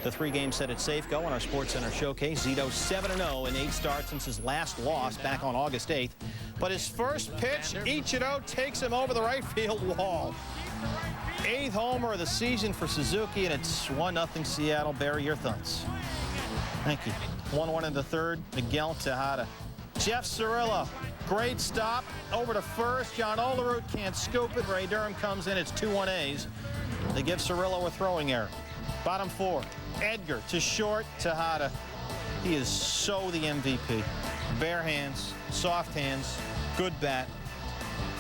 The 3-game set at Safeco on our SportsCenter showcase. Zito 7-0 in 8 starts since his last loss back on August 8th. But his first pitch, Ichiro takes him over the right field wall. 8th homer of the season for Suzuki, and it's 1-0 Seattle. Barry, your thoughts? Thank you. 1-1 in the third. Miguel Tejada. Jeff Cirillo, great stop over to first. John Olerud can't scoop it. Ray Durham comes in. It's 2-1 A's. They give Cirillo a throwing error. Bottom 4. Edgar to short. Tejada. He is so the MVP. Bare hands, soft hands, good bat.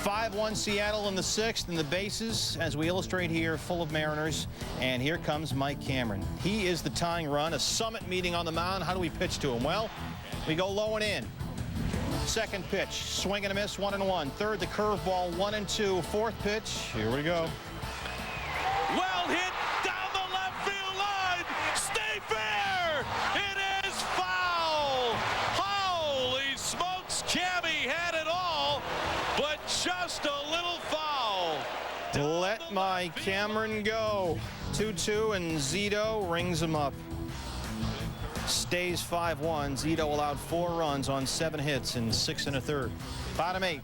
5-1 Seattle in the 6th, and the bases, as we illustrate here, full of Mariners. And here comes Mike Cameron. He is the tying run, a summit meeting on the mound. How do we pitch to him? Well, we go low and in. Second pitch, swing and a miss, 1-1. Third, the curveball, 1-2. Fourth pitch, here we go. Well hit down the left field line. Stay fair. It is foul. Holy smokes, Cammy had it all, but just a little foul. Let my Cameron go. 2-2, and Zito rings him up. Stays 5-1. Zito allowed 4 runs on 7 hits in 6 1/3. Bottom 8.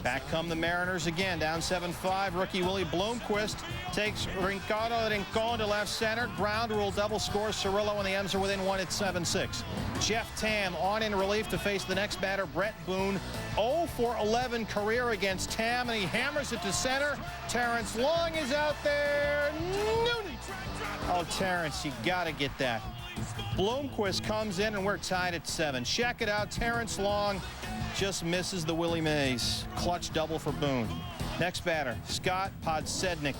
Back come the Mariners again, down 7-5. Rookie Willie Bloomquist takes Rincon to left center. Ground rule double scores. Cirillo and the M's are within 1 at 7-6. Jeff Tam on in relief to face the next batter, Brett Boone. 0 for 11 career against Tam, and he hammers it to center. Terrence Long is out there. Noonan. Oh, Terrence, you got to get that. Bloomquist comes in, and we're tied at 7. Check it out. Terrence Long just misses the Willie Mays. Clutch double for Boone. Next batter, Scott Podsednik.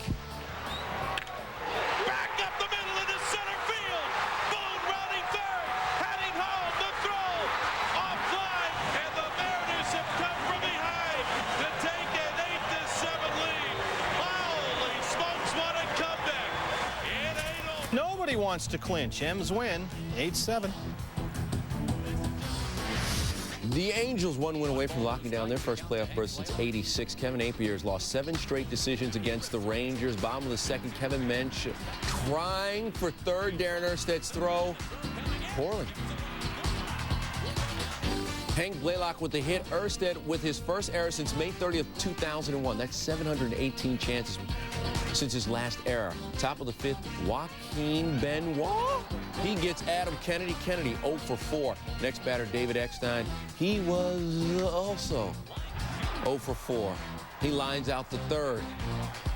Back up the middle into center field. Boone rounding third, heading home. The throw offline, and the Mariners have come from behind to take an 8-7 lead. Holy smokes, what a comeback! It ain't over. Nobody wants to clinch. M's win 8-7. The Angels 1 win away from locking down their first playoff berth since '86. Kevin Appier has lost 7 straight decisions against the Rangers. Bottom of the 2nd, Kevin Mensch trying for third. Darren Ersted's throw. Poorly. Hank Blaylock with the hit. Ersted with his first error since May 30th, 2001. That's 718 chances since his last error. Top of the 5th, Joaquin Benoit. He gets Adam Kennedy. Kennedy 0 for 4. Next batter, David Eckstein. He was also 0 for 4. He lines out the 3rd.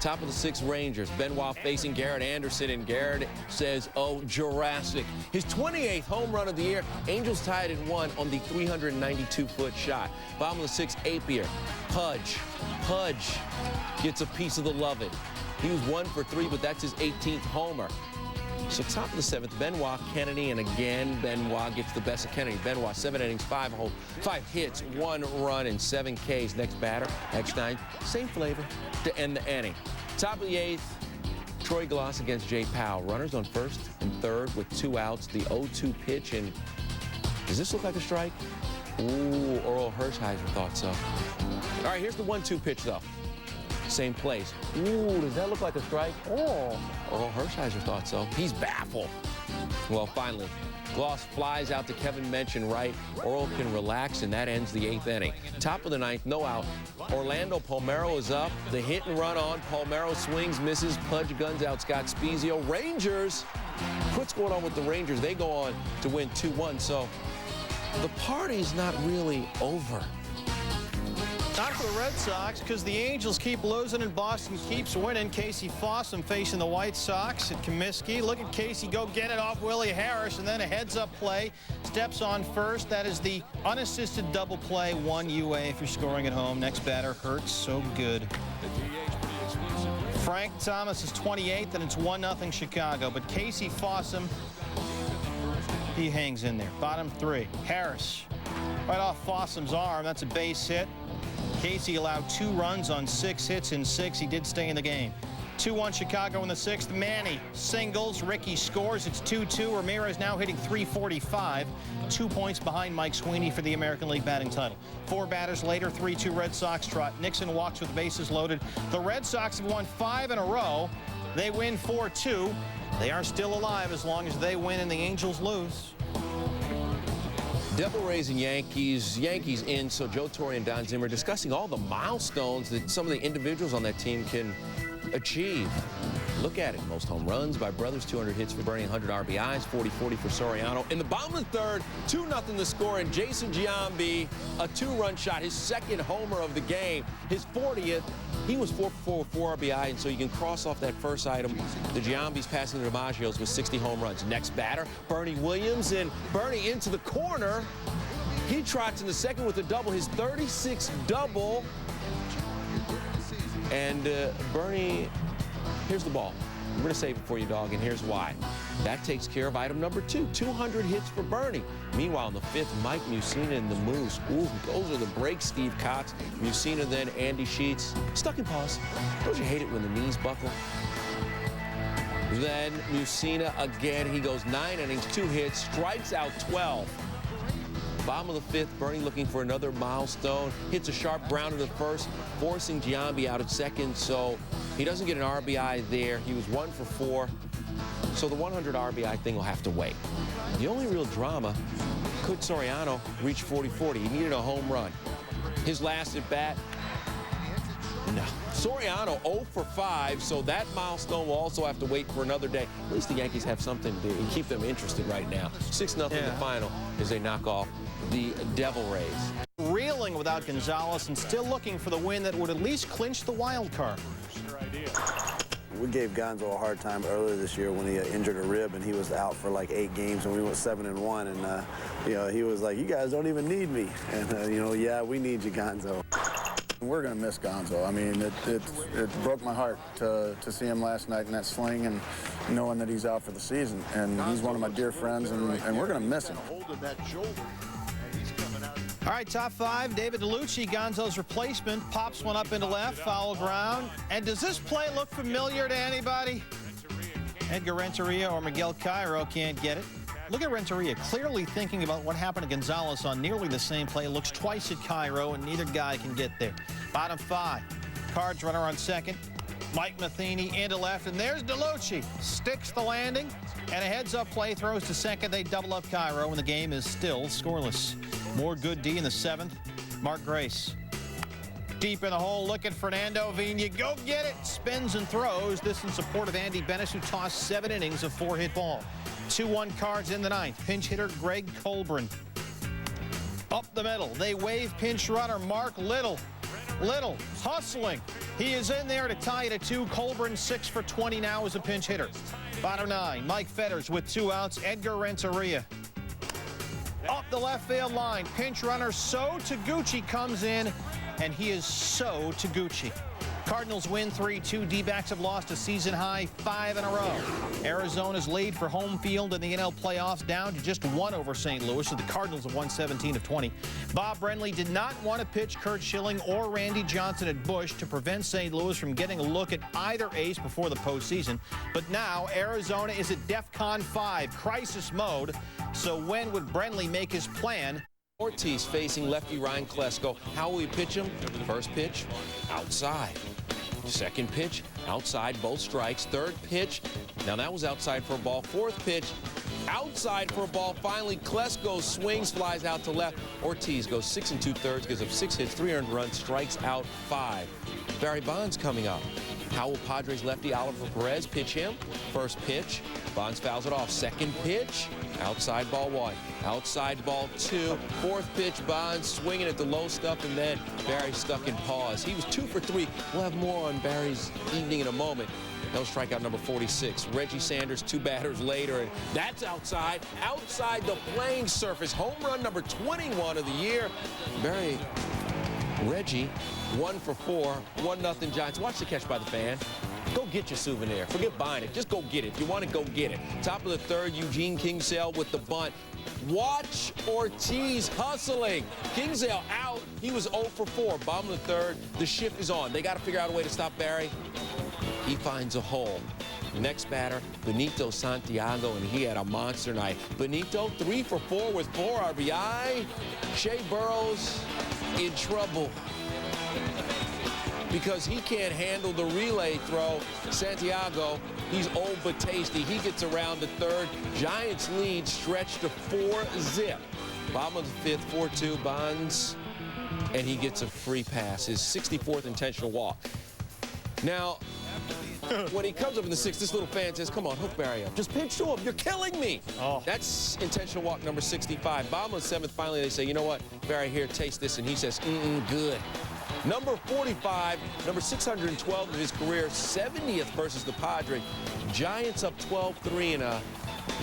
Top of the 6th, Rangers. Benoit facing Garrett Anderson, and Garrett says, oh, Jurassic. His 28th home run of the year. Angels tied at 1 on the 392-foot shot. Bottom of the 6th, Appier. Pudge gets a piece of the lovin'. He was 1 for 3, but that's his 18th homer. So top of the 7th, Benoit, Kennedy, and again, Benoit gets the best of Kennedy. Benoit, 7 innings, 5 hits, 1 run, and 7 Ks. Next batter, Eckstein, same flavor to end the inning. Top of the 8th, Troy Glaus against Jay Powell. Runners on 1st and 3rd with 2 outs. The 0-2 pitch, and does this look like a strike? Ooh, Earl Hershiser thought so. All right, here's the 1-2 pitch, though. Same place. Ooh, does that look like a strike? Oh, Earl Hershiser thought so. He's baffled. Well, finally, Glaus flies out to Kevin Mensch in right. Earl can relax, and that ends the 8th inning. Top of the 9th, no out. Orlando Palmeiro is up. The hit and run on. Palmeiro swings, misses. Pudge guns out Scott Spezio. Rangers. What's going on with the Rangers? They go on to win 2-1. So the party's not really over. Not for the Red Sox, because the Angels keep losing and Boston keeps winning. Casey Fossum facing the White Sox at Comiskey. Look at Casey go get it off Willie Harris, and then a heads-up play. Steps on first. That is the unassisted double play. 1 UA if you're scoring at home. Next batter, Hurts. So good. Frank Thomas is 28th, and it's 1-0 Chicago. But Casey Fossum, he hangs in there. Bottom 3, Harris. Right off Fossum's arm. That's a base hit. Casey allowed 2 runs on 6 hits in 6. He did stay in the game. 2-1 Chicago in the 6th. Manny singles. Ricky scores. It's 2-2. Ramirez now hitting .345. 2 points behind Mike Sweeney for the American League batting title. 4 batters later, 3-2 Red Sox trot. Nixon walks with bases loaded. The Red Sox have won 5 in a row. They win 4-2. They are still alive as long as they win and the Angels lose. Devil Rays and Yankees. Yankees in, so Joe Torre and Don Zimmer discussing all the milestones that some of the individuals on that team can achieve. Look at it. Most home runs by brothers, 200 hits for Bernie, 100 RBIs, 40-40 for Soriano. In the bottom of the third, 2-0 the score, and Jason Giambi, a 2-run shot, his second homer of the game, his 40th. He was 4-for-4 with 4 RBI, and so you can cross off that first item. The Giambi's passing the DiMaggios with 60 home runs. Next batter, Bernie Williams, and Bernie into the corner. He trots in the second with a double, his 36th double. And Bernie, here's the ball. We're going to save it for you, dog, and here's why. That takes care of item number 2, 200 hits for Bernie. Meanwhile, in the 5th, Mike Mussina and the Moose. Ooh, those are the breaks, Steve Cox. Mussina, then Andy Sheets. Stuck in pause. Don't you hate it when the knees buckle? Then Mussina again. He goes 9 innings, 2 hits, strikes out 12. Bottom of the 5th, Bernie looking for another milestone. Hits a sharp grounder to first, forcing Giambi out at second, so he doesn't get an RBI there. He was 1 for 4, so the 100 RBI thing will have to wait. The only real drama, could Soriano reach 40-40? He needed a home run. His last at bat, no. Soriano 0 for 5, so that milestone will also have to wait for another day. At least the Yankees have something to keep them interested right now. 6-0 the final as they knock off the Devil Rays. Reeling without Gonzalez and still looking for the win that would at least clinch the wild card. We gave Gonzo a hard time earlier this year when he injured a rib and he was out for like 8 games and we went 7-1 and you know, he was like, you guys don't even need me, and you know, yeah, we need you, Gonzo. We're going to miss Gonzo. I mean, it broke my heart to see him last night in that sling and knowing that he's out for the season. And he's one of my dear friends, and we're going to miss him. All right, top 5, David DeLucci, Gonzo's replacement, pops one up into left, foul ground. And does this play look familiar to anybody? Edgar Renteria or Miguel Cairo can't get it. Look at Renteria, clearly thinking about what happened to Gonzalez on nearly the same play. Looks twice at Cairo, and neither guy can get there. Bottom 5, Cards runner on second. Mike Matheny into left, and there's DeLucci. Sticks the landing, and a heads-up play throws to second. They double up Cairo, and the game is still scoreless. More good D in the 7th. Mark Grace. Deep in the hole, look at Fernando Vina. Go get it. Spins and throws. This in support of Andy Bennis, who tossed 7 innings of 4-hit ball. 2-1 Cards in the 9th. Pinch hitter Greg Colburn. Up the middle. They wave pinch runner Mark Little. Little hustling. He is in there to tie it at 2. Colburn 6 for 20 now as a pinch hitter. Bottom 9, Mike Fetters with 2 outs. Edgar Renteria. Up the left field line. Pinch runner So Taguchi comes in, and he is So Taguchi. Cardinals win 3-2. D-backs have lost a season-high 5 in a row. Arizona's lead for home field in the NL playoffs down to just 1 over St. Louis, so the Cardinals have won 17 of 20. Bob Brenly did not want to pitch Kurt Schilling or Randy Johnson at Busch to prevent St. Louis from getting a look at either ace before the postseason. But now Arizona is at DEFCON 5, crisis mode. So when would Brenly make his plan? Ortiz facing lefty Ryan Klesko. How will he pitch him? First pitch, outside. Second pitch, outside, both strikes. Third pitch, now that was outside for a ball. Fourth pitch, outside for a ball. Finally, Klesko swings, flies out to left. Ortiz goes 6 2/3, gives up 6 hits, 3 earned runs, strikes out 5. Barry Bonds coming up. How will Padres lefty Oliver Perez pitch him? First pitch, Bonds fouls it off. Second pitch, outside ball 1, outside ball 2. Fourth pitch, Bonds swinging at the low stuff, and then Barry stuck in pause. He was 2 for 3. We'll have more on Barry's evening in a moment. That was strikeout number 46. Reggie Sanders 2 batters later, and that's outside the playing surface. Home run number 21 of the year. Reggie 1 for 4, 1-0 Giants. Watch the catch by the fan. Go get your souvenir. Forget buying it. Just go get it. If you want it, go get it. Top of the 3rd, Eugene Kingsale with the bunt. Watch Ortiz hustling. Kingsale out. He was 0 for 4. Bottom of the 3rd. The shift is on. They got to figure out a way to stop Barry. He finds a hole. Next batter, Benito Santiago, and he had a monster night. Benito 3 for 4 with 4 RBI. Shea Burrows in trouble. because he can't handle the relay throw. Santiago, he's old but tasty. He gets around to third. Giants lead stretched to 4-zip. Bottom of the fifth, 4-2, Bonds, and he gets a free pass, his 64th intentional walk. Now, when he comes up in the sixth, this little fan says, come on, hook Barry up. Just pitch to him. You're killing me. Oh. That's intentional walk number 65. Bottom of the seventh, finally, they say, you know what, Barry, here, taste this. And he says, good. Number 45, number 612 of his career, 70th versus the Padres. Giants up 12-3, and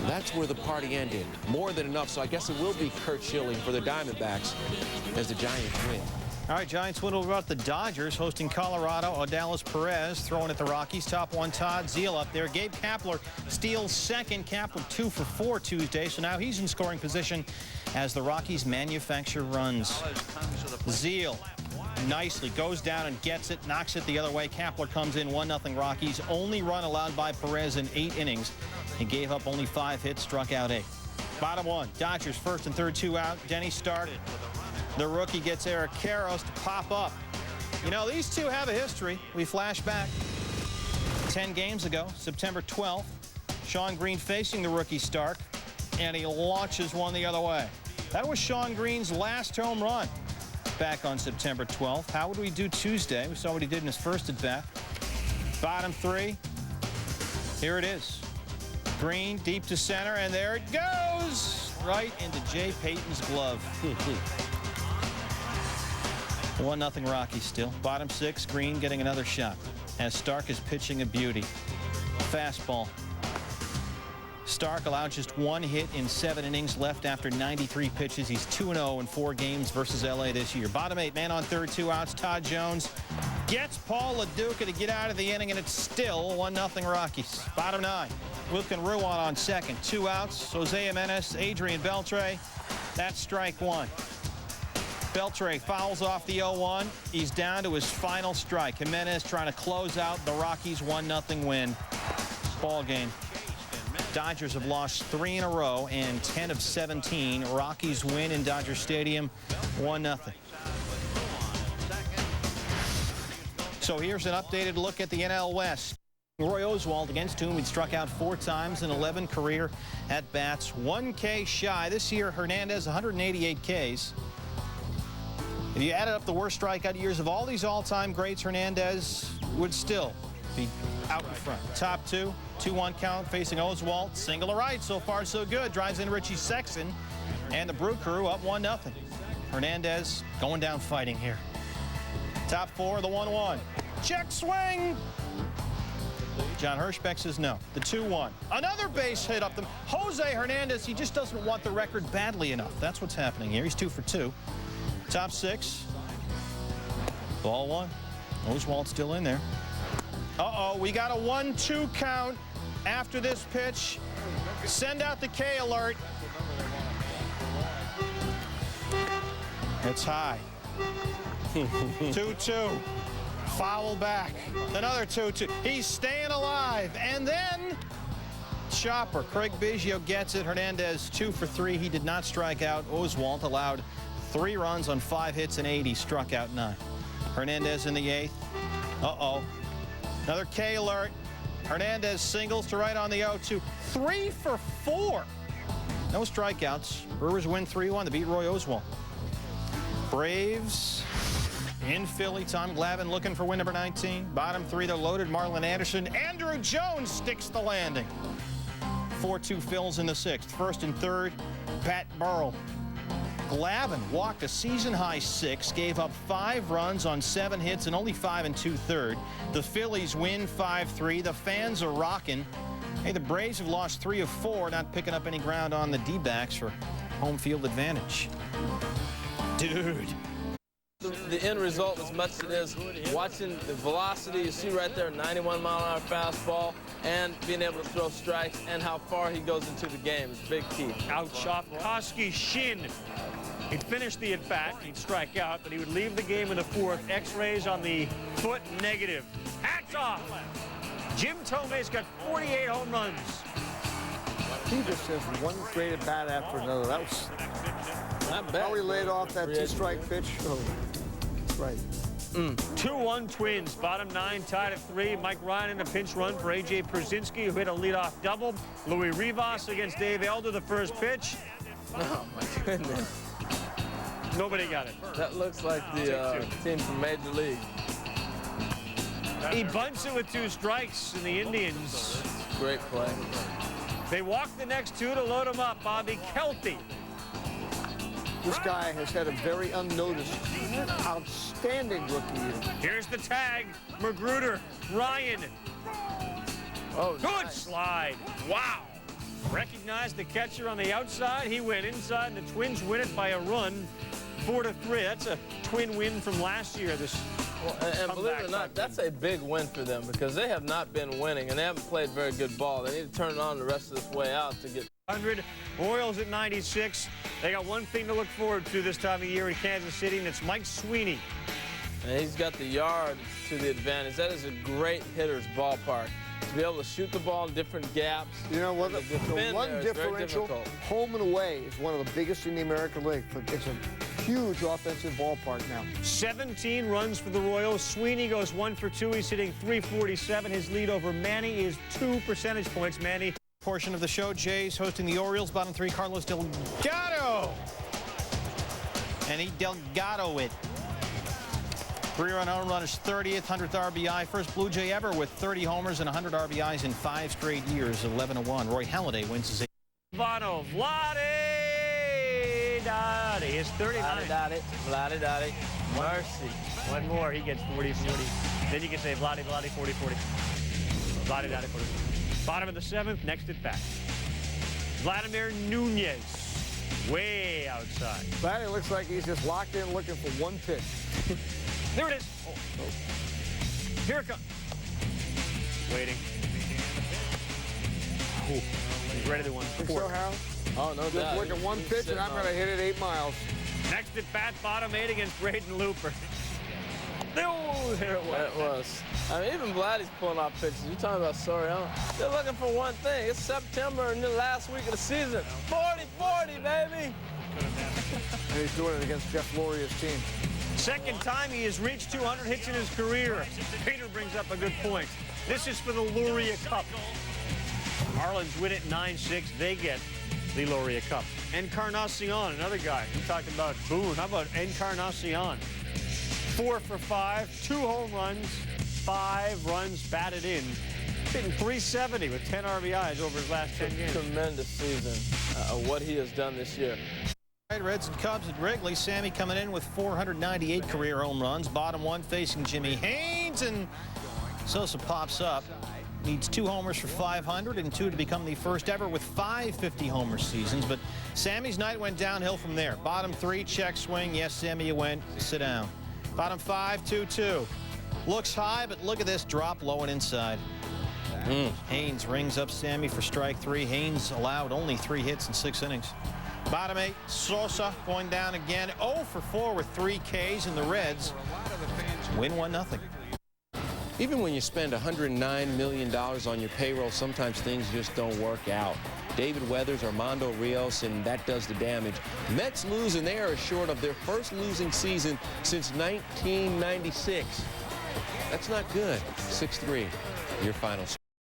that's where the party ended. More than enough, so I guess it will be Curt Schilling for the Diamondbacks as the Giants win. All right, Giants win over the Dodgers, hosting Colorado. Odalis Perez throwing at the Rockies. Top one, Todd Zeile up there. Gabe Kapler steals second. Kapler 2 for 4 Tuesday, so now he's in scoring position as the Rockies manufacture runs. Zeile nicely goes down and gets it, knocks it the other way. Kapler comes in, 1-0 Rockies. Only run allowed by Perez in 8 innings. He gave up only 5 hits, struck out 8. Bottom one, Dodgers first and third, 2 out. Denny started. The rookie gets Eric Karros to pop up. You know, these two have a history. We flash back 10 games ago, September 12th. Sean Green facing the rookie Stark, and he launches one the other way. That was Sean Green's last home run back on September 12th. How would we do Tuesday? We saw what he did in his first at-bat. Bottom three. Here it is. Green deep to center, and there it goes. Right into Jay Payton's glove. 1-0 Rockies still. Bottom six, Green getting another shot as Stark is pitching a beauty. Fastball. Stark allowed just 1 hit in 7 innings left after 93 pitches. He's 2-0 in 4 games versus LA this year. Bottom 8, man on third, 2 outs. Todd Jones gets Paul LaDuca to get out of the inning, and it's still 1-0 Rockies. Bottom 9, Luke and Ruan on second, 2 outs. Jose Jimenez, Adrian Beltre. That's strike 1. Beltre fouls off the 0-1. He's down to his final strike. Jimenez trying to close out the Rockies' 1-0 win. Ball game. Dodgers have lost 3 in a row and 10 of 17. Rockies win in Dodger Stadium 1-0. So here's an updated look at the NL West. Roy Oswalt, against whom he'd struck out 4 times in 11 career at-bats. 1 K shy. This year, Hernandez, 188 Ks. If you added up the worst strikeout years of all these all-time greats, Hernandez would still be out in front. Top 2, 2-1 count facing Oswalt. Single to right, so far so good. Drives in Richie Sexson, and the Brew Crew up 1-0. Hernandez going down fighting here. Top 4, the 1-1. Check swing. John Hirschbeck says no. The 2-1. Another base hit up them. Jose Hernandez, he just doesn't want the record badly enough. That's what's happening here. He's 2 for 2. Top 6. Ball 1. Oswalt still in there. Uh-oh, we got a 1-2 count after this pitch. Send out the K alert. It's high. 2-2. Foul back. Another 2-2. He's staying alive. And then chopper. Craig Biggio gets it. Hernandez 2 for 3. He did not strike out. Oswalt allowed 3 runs on 5 hits and 8. He struck out 9. Hernandez in the 8th. Uh-oh. Another K alert. Hernandez singles to right on the 0-2. 3 for 4. No strikeouts. Brewers win 3-1 to beat Roy Oswalt. Braves in Philly. Tom Glavine looking for win number 19. Bottom 3, they're loaded. Marlon Anderson. Andrew Jones sticks the landing. 4-2 Phils in the 6th. First and third, Pat Burrell. Glavine walked a season-high 6, gave up 5 runs on 7 hits and only 5 2/3. The Phillies win 5-3. The fans are rocking. Hey, the Braves have lost 3 of 4, not picking up any ground on the D-backs for home field advantage. Dude. The end result, as much as it is watching the velocity, you see right there, 91-mile-an-hour fastball, and being able to throw strikes, and how far he goes into the game is a big key. Outshot Koski's shin. He'd finish the at-bat, he'd strike out, but he would leave the game in the 4th. X-rays on the foot, negative. Hats off! Jim Tomei's got 48 home runs. He just has one great at-bat after another. That was Not bad. how he laid off that 2-strike pitch. Oh, that's right. 2-1 Twins. Bottom 9 tied at 3. Mike Ryan in a pinch run for A.J. Przinsky, who hit a leadoff double. Louis Rivas against Dave Elder, the first pitch. Oh, my goodness. Nobody got it. That looks like the team from Major League. He bunts it with 2 strikes, and the Indians. Great play. They walk the next 2 to load him up. Bobby Kelty. This guy has had a very unnoticed, outstanding rookie year. Here's the tag. Magruder. Ryan. Oh, Good nice. slide. Wow. Recognized the catcher on the outside. He went inside, and the Twins win it by a run, 4-3. That's a Twin win from last year. This and believe it or not, that's a big win for them because they have not been winning and they haven't played very good ball. They need to turn it on the rest of this way out to get 100. Royals at 96. They got one thing to look forward to this time of year in Kansas City, and it's Mike Sweeney. And he's got the yard to the advantage. That is a great hitter's ballpark. To be able to shoot the ball in different gaps. You know what? The one there is very differential, difficult. home and away, is one of the biggest in the American League. It's a huge offensive ballpark now. 17 runs for the Royals. Sweeney goes 1 for 2. He's hitting .347. His lead over Manny is 2 percentage points. Manny. Portion of the show, Jays hosting the Orioles. Bottom 3, Carlos Delgado. And he Delgado it. 3-run home run, his 30th, 100th RBI. First Blue Jay ever with 30 homers and 100 RBIs in 5 straight years, 11-1. Roy Halladay wins his 8th. Vano, Vladi Dottie. His 39. Vladi Dottie. Mercy. One more, he gets 40-40. Then you can say Vladi 40-40. Vladi Dottie 40. Bottom of the 7th, next at bat. Vladimir Nunez, way outside. Vladdy looks like he's just locked in looking for one pitch. There it is. Oh. Here it comes. Waiting. Ooh. He's ready to one. Think so, Hal? Oh, no Just doubt. look at one pitch, and I'm going to hit it 8 miles. Next at bat, bottom 8 against Braden Looper. Oh, there it was. That was. I mean, even Vladdy's pulling off pitches. You're talking about Soriano. They're looking for one thing. It's September and the last week of the season. 40-40, baby. And he's doing it against Jeff Loria's team. Second time he has reached 200 hits in his career. Peter brings up a good point. This is for the Luria Cup. Marlins win it 9-6. They get the Luria Cup. Encarnacion, another guy. We talked about Boone. How about Encarnacion? 4 for 5, 2 home runs, 5 runs batted in. Hitting .370 with 10 RBIs over his last 10 games. Tremendous season what he has done this year. Reds and Cubs at Wrigley. Sammy coming in with 498 career home runs. Bottom 1 facing Jimmy Haynes, and Sosa pops up. Needs 2 homers for 500 and 2 to become the first ever with 5 50-homer seasons. But Sammy's night went downhill from there. Bottom 3, check swing. Yes, Sammy, you went. Sit down. Bottom 5, 2-2. Looks high, but look at this drop low and inside. Haynes rings up Sammy for strike 3. Haynes allowed only 3 hits in 6 innings. Bottom 8, Sosa going down again. 0 for 4 with 3 Ks, and the Reds win 1-0. Even when you spend $109 million on your payroll, sometimes things just don't work out. David Weathers, Armando Rios, and that does the damage. Mets lose, and they are short of their first losing season since 1996. That's not good. 6-3, your final score.